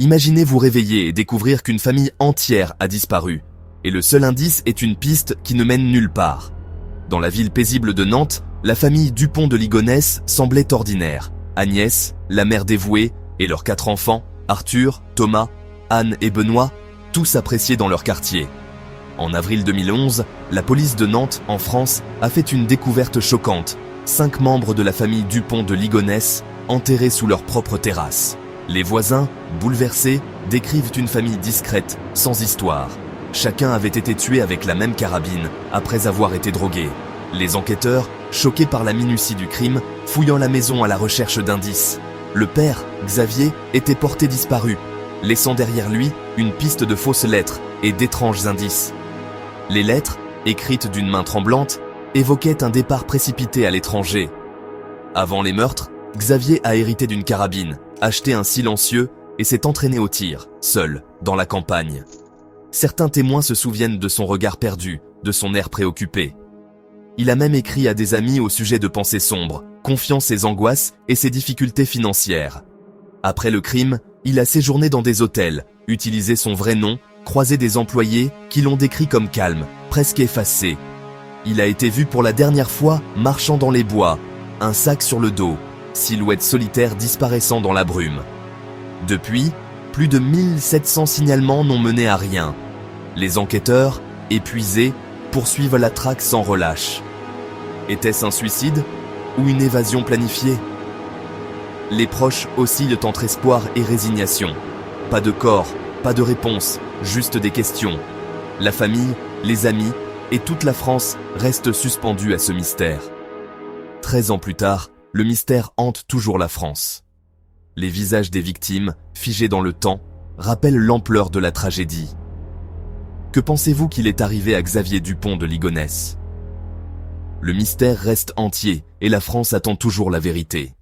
Imaginez vous réveiller et découvrir qu'une famille entière a disparu, et le seul indice est une piste qui ne mène nulle part. Dans la ville paisible de Nantes, la famille Dupont de Ligonnès semblait ordinaire. Agnès, la mère dévouée, et leurs 4 enfants, Arthur, Thomas, Anne et Benoît, tous appréciés dans leur quartier. En avril 2011, la police de Nantes, en France, a fait une découverte choquante. 5 membres de la famille Dupont de Ligonnès, enterrés sous leur propre terrasse. Les voisins, bouleversés, décrivent une famille discrète, sans histoire. Chacun avait été tué avec la même carabine, après avoir été drogué. Les enquêteurs, choqués par la minutie du crime, fouillant la maison à la recherche d'indices. Le père, Xavier, était porté disparu, laissant derrière lui une piste de fausses lettres et d'étranges indices. Les lettres, écrites d'une main tremblante, évoquaient un départ précipité à l'étranger. Avant les meurtres, Xavier a hérité d'une carabine, acheté un silencieux et s'est entraîné au tir, seul, dans la campagne. Certains témoins se souviennent de son regard perdu, de son air préoccupé. Il a même écrit à des amis au sujet de pensées sombres, confiant ses angoisses et ses difficultés financières. Après le crime, il a séjourné dans des hôtels, utilisé son vrai nom, croisé des employés qui l'ont décrit comme calme, presque effacé. Il a été vu pour la dernière fois marchant dans les bois, un sac sur le dos, silhouette solitaire disparaissant dans la brume. Depuis, plus de 1700 signalements n'ont mené à rien. Les enquêteurs, épuisés, poursuivent la traque sans relâche. Était-ce un suicide ou une évasion planifiée? Les proches oscillent entre espoir et résignation. Pas de corps, pas de réponse, juste des questions. La famille, les amis et toute la France restent suspendus à ce mystère. 13 ans plus tard, le mystère hante toujours la France. Les visages des victimes, figés dans le temps, rappellent l'ampleur de la tragédie. Que pensez-vous qu'il est arrivé à Xavier Dupont de Ligonnès? Le mystère reste entier et la France attend toujours la vérité.